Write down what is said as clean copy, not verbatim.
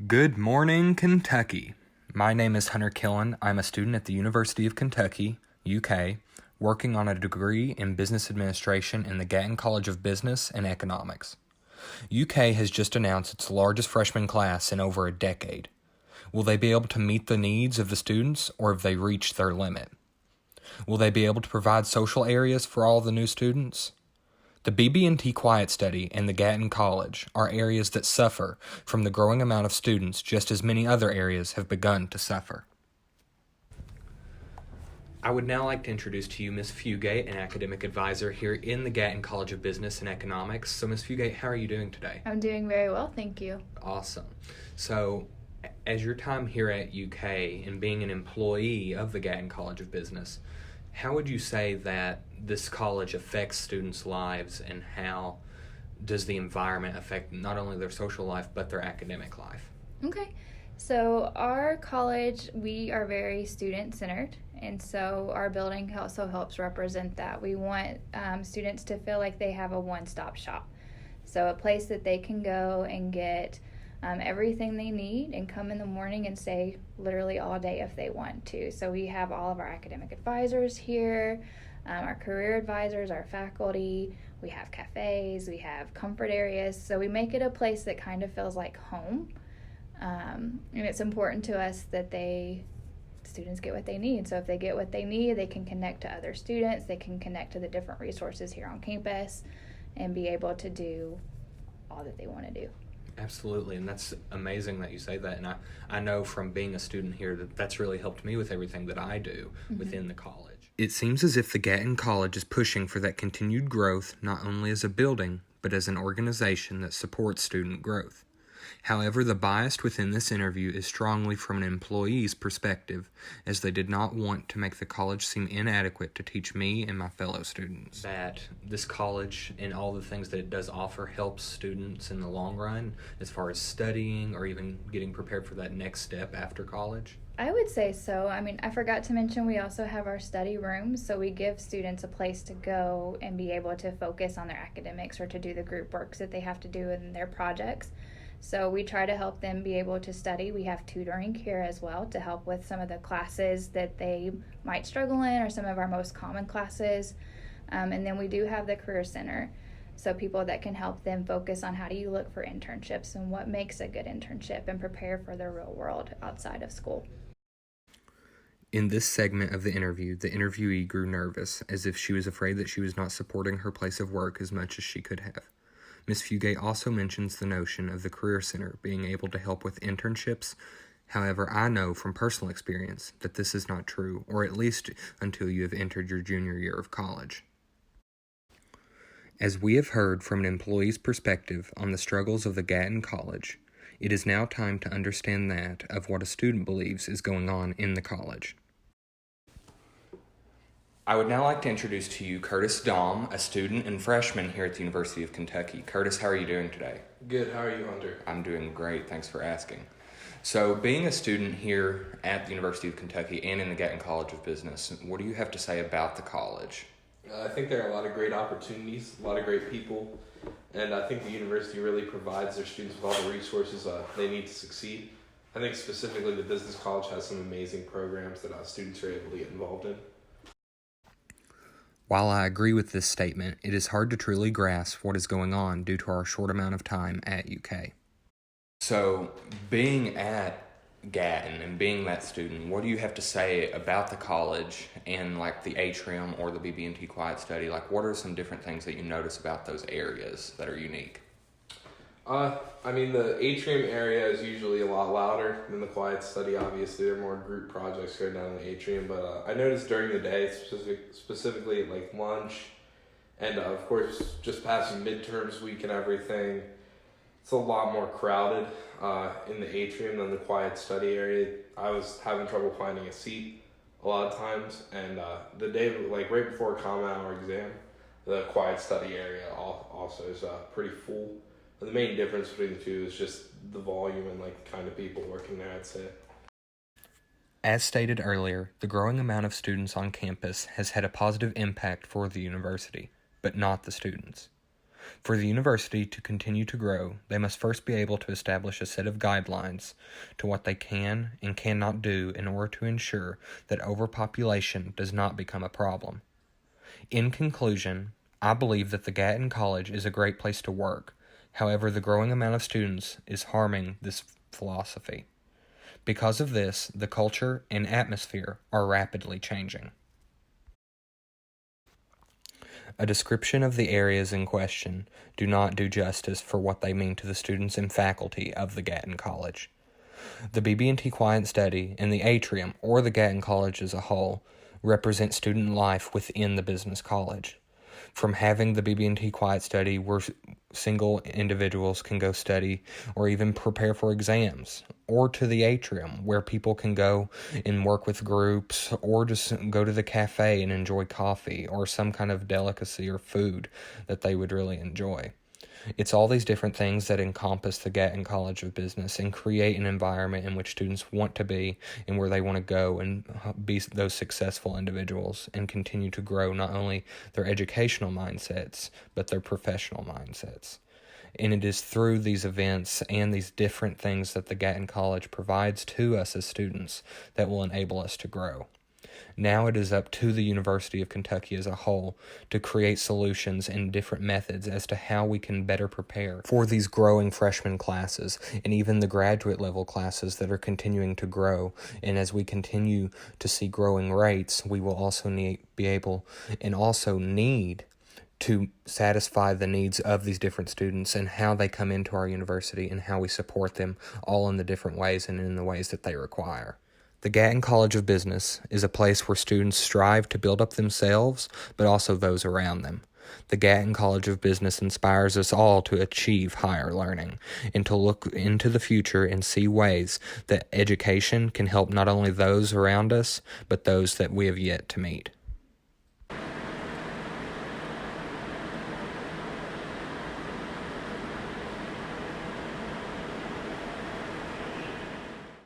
Good morning, Kentucky. My name is Hunter Killen. I'm a student at the University of Kentucky, UK, working on a degree in business administration in the Gatton College of Business and Economics. UK has just announced its largest freshman class in over a decade. Will they be able to meet the needs of the students, or have they reached their limit? Will they be able to provide social areas for all the new students? The BB&T Quiet Study and the Gatton College are areas that suffer from the growing amount of students, just as many other areas have begun to suffer. I would now like to introduce to you Ms. Fugate, an academic advisor here in the Gatton College of Business and Economics. So, Ms. Fugate, how are you doing today? I'm doing very well, thank you. Awesome. So, as your time here at UK and being an employee of the Gatton College of Business, how would you say that this college affects students' lives, and how does the environment affect not only their social life but their academic life? Okay, so our college, we are very student-centered, and so our building also helps represent that. We want students to feel like they have a one-stop shop, so a place that they can go and get everything they need and come in the morning and stay literally all day if they want to. So we have all of our academic advisors here, our career advisors, our faculty. We have cafes, we have comfort areas. So we make it a place that kind of feels like home. And it's important to us that students get what they need. So if they get what they need, they can connect to other students, they can connect to the different resources here on campus and be able to do all that they want to do. Absolutely, and that's amazing that you say that. And I know from being a student here that that's really helped me with everything that I do within the college. It seems as if the Gatton College is pushing for that continued growth, not only as a building, but as an organization that supports student growth. However, the bias within this interview is strongly from an employee's perspective, as they did not want to make the college seem inadequate to teach me and my fellow students. That this college and all the things that it does offer helps students in the long run as far as studying or even getting prepared for that next step after college. I would say so. I mean, I forgot to mention we also have our study rooms, so we give students a place to go and be able to focus on their academics or to do the group works that they have to do in their projects. So we try to help them be able to study. We have tutoring here as well to help with some of the classes that they might struggle in, or some of our most common classes. And then we do have the Career Center, so people that can help them focus on how do you look for internships and what makes a good internship and prepare for the real world outside of school. In this segment of the interviewee grew nervous, as if she was afraid that she was not supporting her place of work as much as she could have. Ms. Fugate also mentions the notion of the Career Center being able to help with internships. However, I know from personal experience that this is not true, or at least until you have entered your junior year of college. As we have heard from an employee's perspective on the struggles of the Gatton College, it is now time to understand that of what a student believes is going on in the college. I would now like to introduce to you Curtis Daum, a student and freshman here at the University of Kentucky. Curtis, how are you doing today? Good. How are you, Hunter? I'm doing great. Thanks for asking. So, being a student here at the University of Kentucky and in the Gatton College of Business, what do you have to say about the college? I think there are a lot of great opportunities, a lot of great people, and I think the university really provides their students with all the resources they need to succeed. I think specifically the business college has some amazing programs that students are able to get involved in. While I agree with this statement, it is hard to truly grasp what is going on due to our short amount of time at UK. So, being at Gatton and being that student, what do you have to say about the college and like the atrium or the BB&T Quiet Study? Like, what are some different things that you notice about those areas that are unique? I mean, the atrium area is usually a lot louder than the quiet study. Obviously, there are more group projects going down in the atrium, but I noticed during the day, specifically at like lunch, and of course, just passing midterms week and everything, it's a lot more crowded in the atrium than the quiet study area. I was having trouble finding a seat a lot of times, and the day, like right before a common hour exam, the quiet study area also is pretty full. The main difference between the two is just the volume and like the kind of people working there, I'd say. As stated earlier, the growing amount of students on campus has had a positive impact for the university, but not the students. For the university to continue to grow, they must first be able to establish a set of guidelines to what they can and cannot do in order to ensure that overpopulation does not become a problem. In conclusion, I believe that the Gatton College is a great place to work. However, the growing amount of students is harming this philosophy. Because of this, the culture and atmosphere are rapidly changing. A description of the areas in question do not do justice for what they mean to the students and faculty of the Gatton College. The BB&T Quiet Study and the Atrium, or the Gatton College as a whole, represent student life within the business college. From having the BB&T Quiet Study where single individuals can go study or even prepare for exams, or to the Atrium where people can go and work with groups or just go to the cafe and enjoy coffee or some kind of delicacy or food that they would really enjoy. It's all these different things that encompass the Gatton College of Business and create an environment in which students want to be and where they want to go and be those successful individuals and continue to grow not only their educational mindsets, but their professional mindsets. And it is through these events and these different things that the Gatton College provides to us as students that will enable us to grow. Now it is up to the University of Kentucky as a whole to create solutions and different methods as to how we can better prepare for these growing freshman classes and even the graduate level classes that are continuing to grow. And as we continue to see growing rates, we will also need to satisfy the needs of these different students and how they come into our university and how we support them all in the different ways and in the ways that they require. The Gatton College of Business is a place where students strive to build up themselves, but also those around them. The Gatton College of Business inspires us all to achieve higher learning and to look into the future and see ways that education can help not only those around us, but those that we have yet to meet.